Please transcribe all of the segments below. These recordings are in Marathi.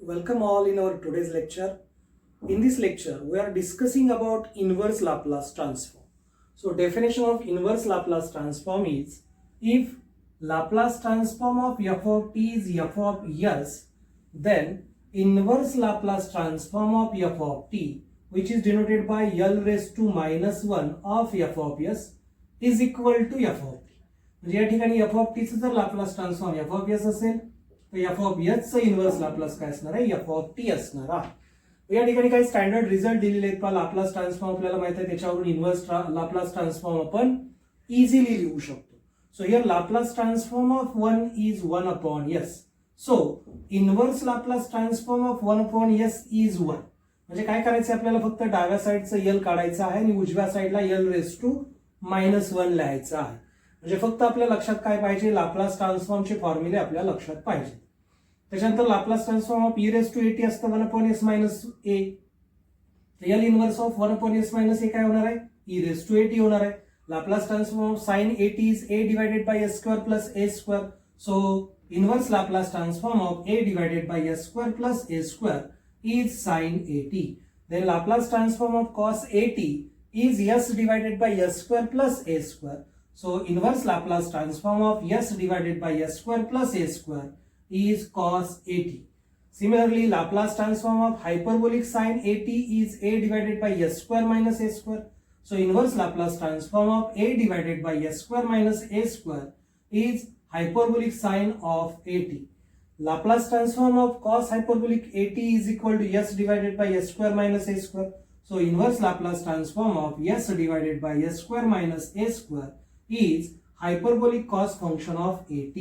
Welcome all in our today's lecture. In this lecture, we are discussing about inverse Laplace transform. So definition of inverse Laplace transform is if Laplace transform of f of t is f of s, then inverse Laplace transform of f of t, which is denoted by l raised to minus 1 of f of s, is equal to f of t. म्हणजे या ठिकाणी f of t चं जर Laplace transform f of s असेल तर f of s चं इन्व्हर्स लाप्लास काय असणार आहे f of t असणार आहे. या ठिकाणी काही स्टँडर्ड रिझल्ट दिलेले आहेत. लाप्लास ट्रान्सफॉर्म आपल्याला माहित आहे, त्याच्यावरून इन्व्हर्स लाप्लास ट्रान्सफॉर्म आपण इझिली लिहू शकतो. So here Laplace transform of 1 is 1 upon s. So inverse Laplace transform of 1 upon s is 1. म्हणजे काय करायचं आपल्याला, फक्त डाव्या साईडचं l काढायचं आहे आणि उजव्या साईडला l रेस टू मायनस 1 लिहायचं आहे. म्हणजे फक्त आपल्या लक्षात काय पाहिजे, लाप्लास ट्रान्सफॉर्मचे फॉर्म्युले आपल्या लक्षात पाहिजे. त्याच्यानंतर Laplace transform of e raise to at असतं 1 upon s minus a. L inverse of 1 upon s minus a काय होणार आहे, e रेस टू at होणार आहे. Laplace transform of sin at is a divided by s square plus a square. So inverse Laplace transform of a divided by s square plus a square is sin at. Then Laplace transform of cos at is s divided by s square plus a square. So inverse Laplace transform of s divided by s square plus a square is cos at. Similarly, Laplace transform of hyperbolic sin at is a divided by s square minus a square. So inverse Laplace transform of a divided by s square minus a square is hyperbolic sin of at. Laplace transform of cos hyperbolic at is equal to s divided by s square minus a square. So inverse Laplace transform of s divided by s square minus a square is hyperbolic cos function of at.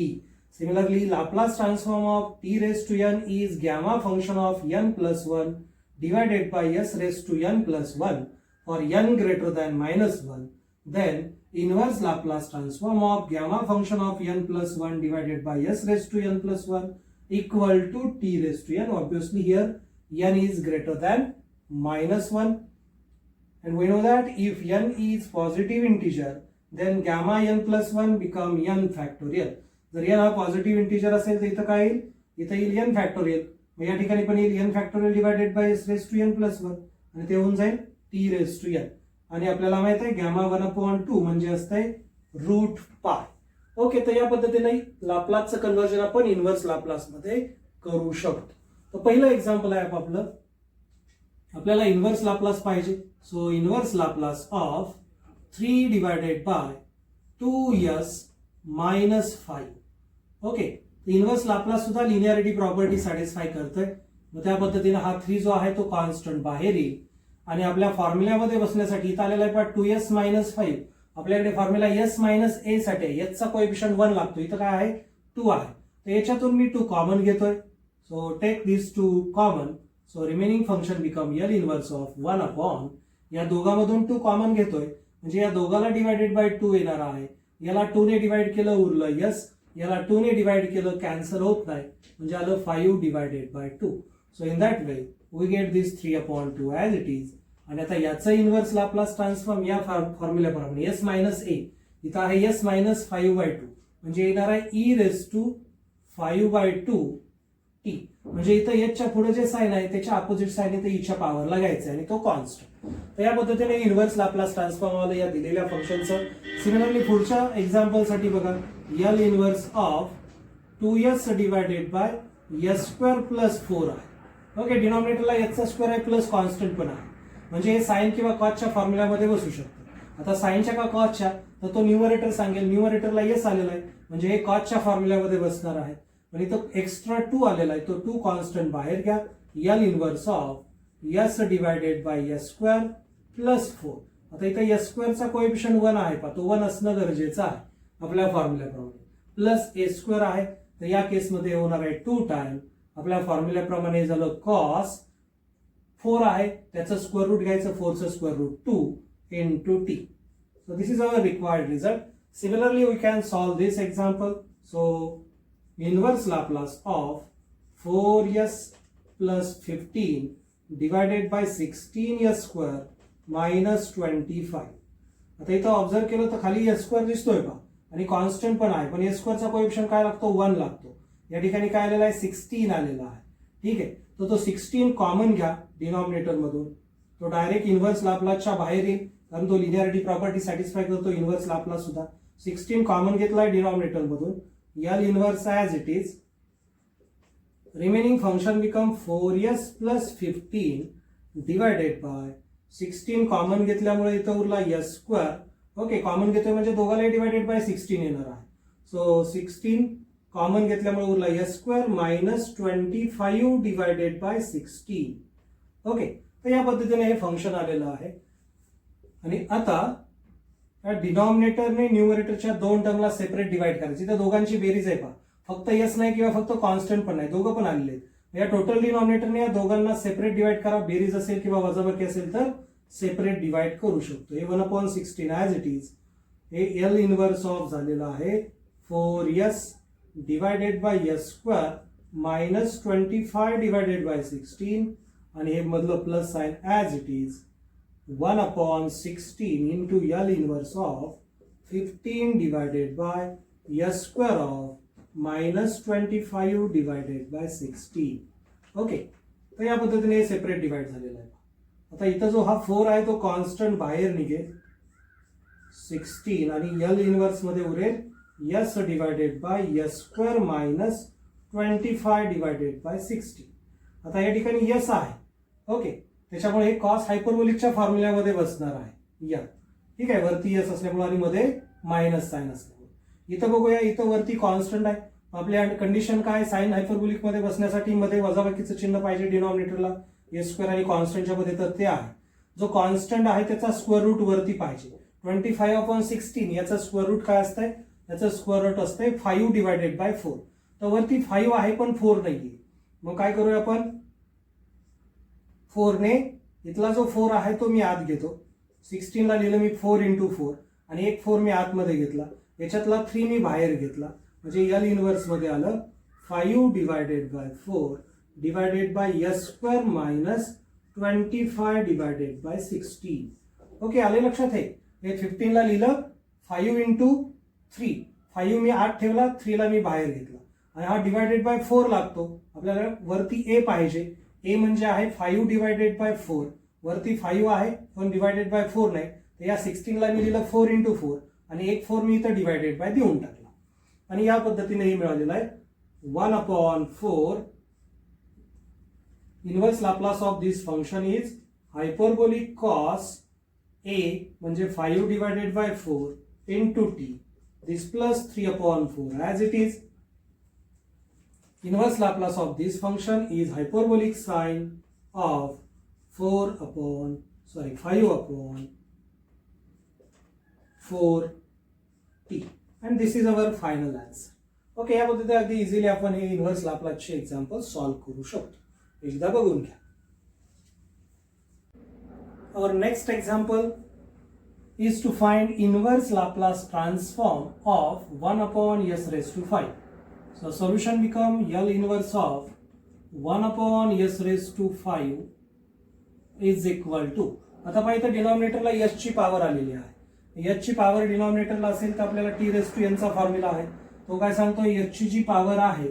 Similarly, Laplace transform of t raised to n is gamma function of n plus 1 divided by s raised to n plus 1 for n greater than minus 1. Then inverse Laplace transform of gamma function of n plus 1 divided by s raised to n plus 1 equal to t raised to n. Obviously here n is greater than minus 1, and we know that if n is positive integer then gamma n plus 1 become n factorial. जर n हा पॉझिटिव्ह इंटिजर असेल तर इथं काय येईल, इथं येईल n फॅक्टोरियल. मग या ठिकाणी पण येईल n factorial divided by s raise to n plus 1 आणि ते होऊन जाईल t रेस टू n. आणि आपल्याला माहित आहे गॅमा 1 अपॉन 2 म्हणजे असतंय रूट पाय. ओके, तर या पद्धतीने लाप्लासचं कन्व्हर्जन आपण इन्व्हर्स लाप्लास मध्ये करू शकतो. तर पहिलं एक्झाम्पल आहे आपलं, आपल्याला इन्व्हर्स लाप्लास पाहिजे. So inverse Laplace of 3 divided by 2s minus 5. Okay, inverse Laplace सुद्धा लिनियरिटी प्रॉपर्टी सॅटिस्फाय करतोय. मग त्या पद्धतीने हा 3 जो आहे तो कॉन्स्टंट बाहेर येईल आणि आपल्या फॉर्म्युल्यामध्ये बसण्यासाठी इथं आलेला आहे 2s मायनस 5. आपल्याकडे फॉर्म्युला s मायनस a साठी आहे, याचा कोएफिशियंट 1 लागतो, इथं काय आहे 2 आहे. तर याच्यातून मी 2 कॉमन घेतोय. So take this 2 common. So remaining function become l inverse of 1 upon, या दोघांमधून 2 कॉमन घेतोय म्हणजे या दोघाला डिवाइडेड बाय 2 येणार आहे. याला 2 ने डिवाइड केलं उरलं s, याला 2 ने डिवाइड केलं कॅन्सल होत नाही म्हणजे आलं 5 divided by 2. So in that way we get this 3 upon 2 as it is. आणि आता याचं इन्व्हर्स लाप्लास ट्रान्सफॉर्म या फॉर्म्युल्याप्रमाणे s मायनस a, इथं आहे s मायनस 5 बाय 2 म्हणजे येणार आहे e raise to 5 by 2 t. म्हणजे इथं याच्या पुढे जे साइन आहे त्याच्या अपोजिट साइन इथं ईच्या पॉवरला घ्यायचं आणि तो कॉन्स्टंट. तर या पद्धतीने इन्व्हर्स लाप्लास ट्रान्सफॉर्म आलं या दिलेल्या फंक्शनचं. सिमिलरली पुढच्या एक्झाम्पल साठी बघा, l inverse of 2s divided by s square plus 4 आहे. ओके, डिनॉमिनेटरला s चा स्क्वेअर आहे प्लस कॉन्स्टंट पण आहे म्हणजे हे साइन किंवा कॉसच्या फॉर्म्युल्यामध्ये बसू शकतं. आता साइनच्या का कॉसच्या, तर तो न्यूमरेटर सांगेल. न्यूमरेटरला s आलेला आहे म्हणजे हे कॉसच्या फॉर्म्युल्यामध्ये बसणार आहे. आणि तो एक्स्ट्रा 2 आलेला आहे, तो 2 कॉन्स्टंट बाहेर घ्या. l inverse of s divided by s square plus 4. आता इथे s स्क्वेअरचा कोएफिशियंट 1 आहे पा, तो 1 असणं गरजेचं आहे आपल्या फॉर्म्युल्याप्रमाणे. प्लस a स्क्वेअर आहे, तर या केसमध्ये होणार आहे 2 टाइम आपल्या फॉर्म्युल्याप्रमाणे झालं कॉस 4 आहे, त्याचं स्क्वेअर रूट घ्यायचं, 4चं square route 2 into t. So this is our required result. Similarly, we can solve this example. So inverse Laplace of 4s plus 15 divided by 16s square minus 25. आता इथं ऑब्झर्व केलं तर खाली s स्क्वेअर दिसतोय का, आणि कॉन्स्टंट पण आहे, पण s स्क्वेअरचा कोएफिशियंट काय लागतो 1 लागतो. या ठिकाणी काय आलेला आहे 16 आलेला आहे. ठीक आहे. तर तो 16 कॉमन घ्या डिनॉमिनेटर मधून, तो डायरेक्ट इन्व्हर्स लाप्लासच्या बाहेर येईल कारण तो लिनिअरिटी प्रॉपर्टी सॅटिस्फाय करतो इन्व्हर्स लाप्लास सुद्धा. 16 कॉमन घेतलाय डिनॉमिनेटर मधून, L inverse as it is, remaining function become 4s plus 15 divided by 16 common घेतल्यामुळे इथं उरला s स्क्वेअर. ओके, कॉमन घेतोय म्हणजे दोघांनाही डिवायडेड बाय 16 येणार आहे. सो 16 कॉमन घेतल्यामुळे उरला s square minus 25 divided by 16. Okay, तर या पद्धतीने हे फंक्शन आलेलं आहे. आणि आता या डिनॉमिनेटरने न्यूमरेटरच्या दोन टर्मला सेपरेट डिवाइड करायची. त्या दोघांची बेरीज आहे पहा, फक्त यस नाही किंवा फक्त कॉन्स्टंट पण नाही, दोघं पण आलेले आहेत. या टोटल डिनॉमिनेटरने या दोघांना सेपरेट डिवाइड करा. बेरीज असेल किंवा वजाबाकी असेल तर सेपरेट डिवाइड करू शकतो. हे 1/16 ॲज इट इज, हे एल इन्व्हर्स ऑफ झालेलं आहे 4s divided by s square minus 25 divided by 16 आणि हे मधलं plus sign as it is 1/16 into L inverse of 15 divided by s square of minus 25 divided by 16. Okay, तर या पद्धतीने हे सेपरेट डिवाइड झालेलं आहे. आता इथं जो हा 4 आहे तो कॉन्स्टंट बाहेर निघेल 16 आणि एल इन्व्हर्स मध्ये उरेल s divided by s square minus 25 divided by 16. आता या ठिकाणी s आहे. ओके, त्याच्यामुळे हे कॉस हायपरबोलिकच्या फॉर्म्युल्यामध्ये बसणार आहे या. ठीक आहे, वरती s असल्यामुळे आणि मध्ये मायनस साइन असल्यामुळे. इथं बघूया, इथं वरती कॉन्स्टंट आहे. आपल्या कंडिशन काय, साइन हायपरबोलिक मध्ये बसण्यासाठी मध्ये वजाबाकीचं चिन्ह पाहिजे डिनॉमिनेटरला s स्क्वेअर आणि कॉन्स्टंटच्या मध्ये, तर ते आहे. जो कॉन्स्टंट आहे त्याचा स्क्वेअर रूट वरती पाहिजे. 25/16 याचा स्क्वेअर रूट काय असतंय, याचं स्क्वेअर रूट असतंय 5 डिवायडेड बाय 4. तर वरती 5 आहे पण 4 नाहीये. मग काय करूया आपण, 4 ने इथला जो 4 आहे तो मी आत घेतो. 16 ला लिहिलं मी 4 इंटू 4 आणि एक 4 मी आतमध्ये घेतला. याच्यातला 3 मी बाहेर घेतला म्हणजे एल इन्व्हर्स मध्ये आलं 5 divided by 4 divided by s square minus 25 divided by 16. Okay, आले लक्षात. हे 15 ला लिहिलं 5 इंटू 3, 5 मी आत ठेवला, 3 ला मी बाहेर घेतला आणि हा डिवायडेड बाय 4 लागतो. आपल्याला वरती a पाहिजे. a म्हणजे आहे 5 डिवायडेड बाय 4. वरती 5 आहे पण डिवायडेड बाय 4 नाही, तर या 16 ला मी लिहिलं 4 इंटू 4 आणि एक 4 मी इथं डिवायडेड बाय देऊन टाकला आणि या पद्धतीने हे मिळालेलं आहे 1/4. Inverse Laplace of this function is hyperbolic cos a म्हणजे 5 divided by 4 into t, this plus 3/4 as it is. Inverse Laplace of this function is hyperbolic sine of 5/4t, and this is our final answer. Okay, या पद्धतीने अगदी इझिली आपण हे इन्व्हर्स लाप्लासचे एक्झाम्पल सॉल्व्ह करू शकतो. एकदा बघून घ्या. Our next example is to find inverse Laplace transform of 1/s raised to 5. So solution become L inverse of 1/s raised to 5 is equal to, आता पाहिजे डिनॉमिनेटरला s ची पॉवर आलेली आहे. s ची पॉवर डिनॉमिनेटरला असेल तर आपल्याला t raised to n चा फॉर्म्युला आहे. तो काय सांगतो, s ची जी पॉवर आहे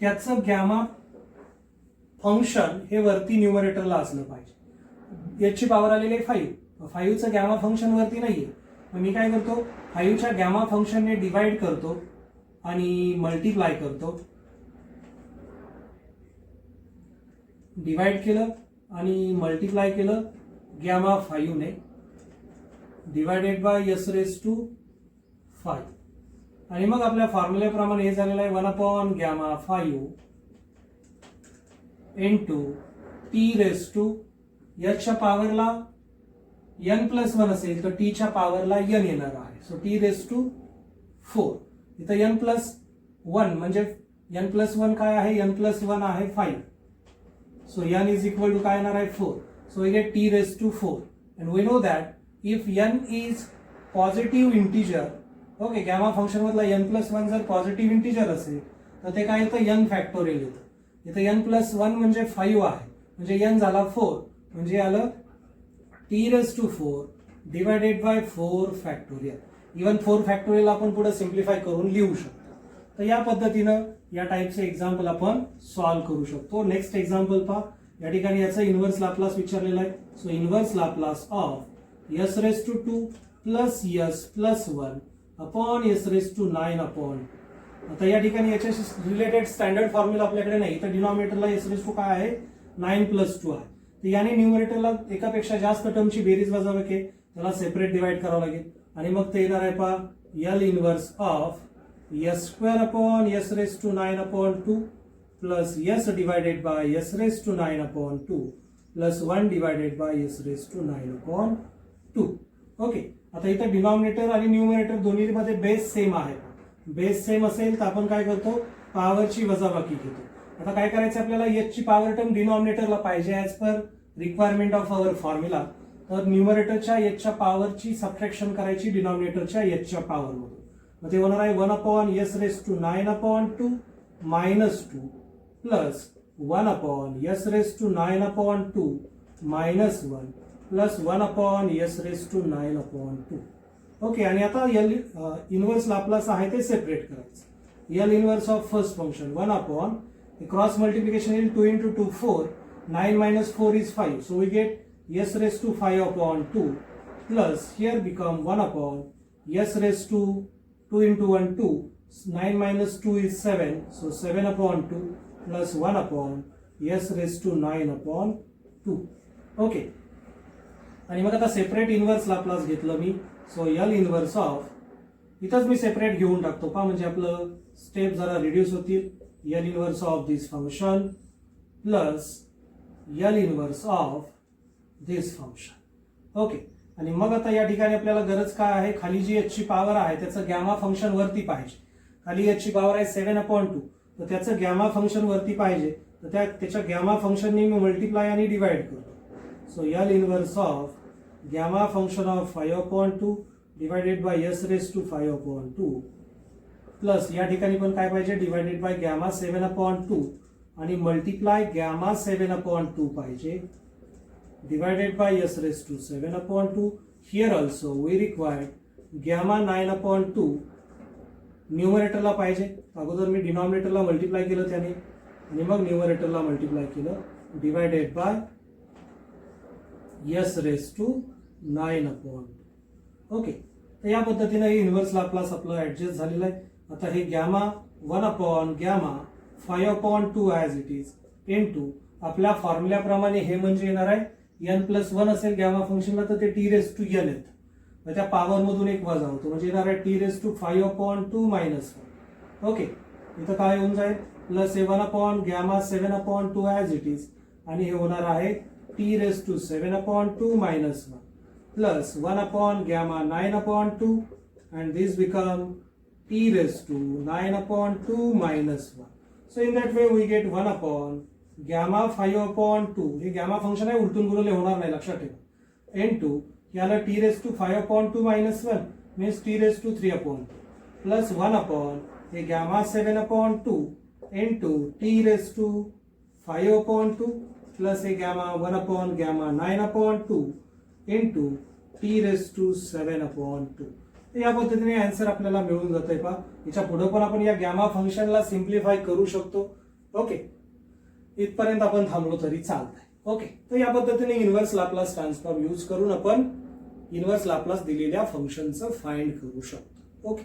त्याचं गॅमा फंक्शन हे वरती न्यूमरेटरला असलं पाहिजे. s ची पॉवर आलेली आहे 5, 5चं गॅमा फंक्शन वरती नाहीये. मग मी काय करतो, 5च्या गॅमा फंक्शनने डिवाइड करतो आणि मल्टिप्लाय करतो. डिवाइड केलं आणि मल्टिप्लाय केलं गॅमा 5 ने divided by s raise to 5 आणि मग आपल्या फॉर्म्युल्याप्रमाणे हे झालेलं आहे 1/γ5 into t raise to h च्या पॉवरला n+1 असेल तर t च्या पॉवरला n येणार आहे. So t raise to 4. इथं n+1 म्हणजे n+1 काय आहे, n+1 आहे 5. So n is equal to काय येणार आहे 4. So we get t raise to 4 and we know that if n is positive integer, okay, gamma function मधला n+1 जर पॉझिटिव्ह इंटिजर असेल तर ते काय येतं, n फॅक्टोरियल येतं. इथं n+1 म्हणजे 5 आहे म्हणजे n झाला 4 म्हणजे आलं t raise to 4 divided by 4 factorial. Even 4 factorial आपण पुढे सिम्प्लिफाय करून लिहू शकतो. तर या पद्धतीनं या टाईपचे एक्झाम्पल आपण सॉल्व्ह करू शकतो. नेक्स्ट एक्झाम्पल पहा. या ठिकाणी याचा इन्व्हर्स लाप्लास विचारलेला आहे. So inverse Laplace of s raise to 2 plus s plus 1 upon s raise to 9 upon. आता या ठिकाणी याच्याशी रिलेटेड स्टँडर्ड फॉर्म्युला आपल्याकडे नाही, तर डिनॉमिनेटरला एस रेस टू काय आहे 9 प्लस 2 आहे. तर याने न्यूमरेटरला एकापेक्षा जास्त टर्मची बेरीज वजाबाकी आहे, त्याला सेपरेट डिवाइड करावं लागेल आणि मग ते येणार आहे पहा L inverse of s square upon s raise to 9 upon 2 plus s divided by s raise to 9 upon 2 plus 1 divided by s raise to 9 upon 2. Okay. आता इथं डिनॉमिनेटर आणि न्यूमरेटर दोन्हीमध्ये बेस सेम आहे. बेस सेम असेल तर आपण काय करतो, पॉवरची वजाबाकी घेतो. आता काय करायचं आपल्याला, एच ची पॉवर टर्म डिनॉमिनेटरला पाहिजे as per requirement of our formula. तर न्यूमरेटरच्या एचच्या पॉवरची सबट्रॅक्शन करायची डिनॉमिनेटरच्या एचच्या पॉवरमधून. मग ते होणार आहे 1 upon s raise to 9 upon 2 minus 2 plus 1 upon s raise to 9 upon 2 minus 1 plus 1 upon s raise to 9 upon 2. Okay. आणि आता एल इन्व्हर्स लाप्लास आहे ते सेपरेट करायचं. L inverse of first function 1 upon cross multiplication येईल 2 into 2 4, 9 minus 4 is 5, so we get s raised to 5 upon 2 plus here become 1 upon s raised to 2 into 1 2, 9 minus 2 is 7, so 7 upon 2 plus 1 upon s raised to 9 upon 2. Okay. आणि मग आता सेपरेट इन्व्हर्स लाप्लास घेतलं मी. सो एल इन्व्हर्स ऑफ इथंच मी सेपरेट घेऊन टाकतो पहा, म्हणजे आपलं स्टेप जरा रिड्यूस होतील. L inverse of this function plus L inverse of this function. Okay. आणि मग आता या ठिकाणी आपल्याला गरज काय आहे, खाली जी एच ची पॉवर आहे त्याचं गॅमा फंक्शन वरती पाहिजे. खाली एच ची पॉवर आहे 7 अपॉन 2, तर त्याचं गॅमा फंक्शन वरती पाहिजे. तर त्याच्या गॅमा फंक्शनने मी मल्टिप्लाय आणि डिवाइड करतो. So L inverse of gamma function of 5 upon 2 divided by s raise to 5 upon 2 plus या ठिकाणी पण काय पाहिजे, डिवायडेड बाय गॅमा 7 अपॉन 2 आणि मल्टिप्लाय गॅमा 7 अपॉन 2 पाहिजे, divided by s raise to 7 upon 2. Here also we required gamma 9 upon 2 न्यूमरेटरला पाहिजे. अगोदर मी डिनॉमिनेटरला मल्टिप्लाय केलं त्याने आणि मग न्यूमरेटरला मल्टिप्लाय केलं, divided by s raise to 9 upon. Okay. तर या पद्धतीने हे इन्व्हर्स लाप्लास आपलं ऍडजस्ट झालेलं आहे. आता हे gamma 1 upon gamma 5 upon 2 as it is into आपल्या फॉर्म्युल्याप्रमाणे हे म्हणजे येणार आहे n प्लस 1 असेल गॅमा फंक्शनला तर ते टी रेस टू n येतं. त्या पॉवर मधून एक वजा होतो म्हणजे येणार आहे t raise to 5 upon 2 minus 1. Okay. इथं काय होऊन जाईल, plus 1 upon gamma 7 upon 2 as it is आणि हे होणार आहे t raise to 7 upon 2 minus 1 plus 1 upon gamma 9 upon 2 and this become t raised to 9 upon 2 minus 1. So in that way we get 1 upon gamma 5 upon 2. हे gamma function आहे, उलटून गुणले होणार नाही, लक्षात ठेवा. into याला t raised to 5 upon 2 minus 1 means t raised to 3 upon 2 plus 1 upon हे gamma 7 upon 2 into t raised to 5 upon 2 plus हे gamma 1 upon gamma 9 upon 2 into t raised to 7 upon 2. या पद्धतीने आन्सर आपल्याला मिळून जातंय पहा. याच्या पुढे पण आपण या गॅमा फंक्शनला सिम्प्लिफाय करू शकतो. ओके. इथपर्यंत आपण थांबलो तरी चालतंय. ओके. तर या पद्धतीने इन्व्हर्स लाप्लास ट्रान्सफॉर्म यूज करून आपण इन्व्हर्स लाप्लास दिलेल्या फंक्शनचं फाइंड करू शकतो. ओके.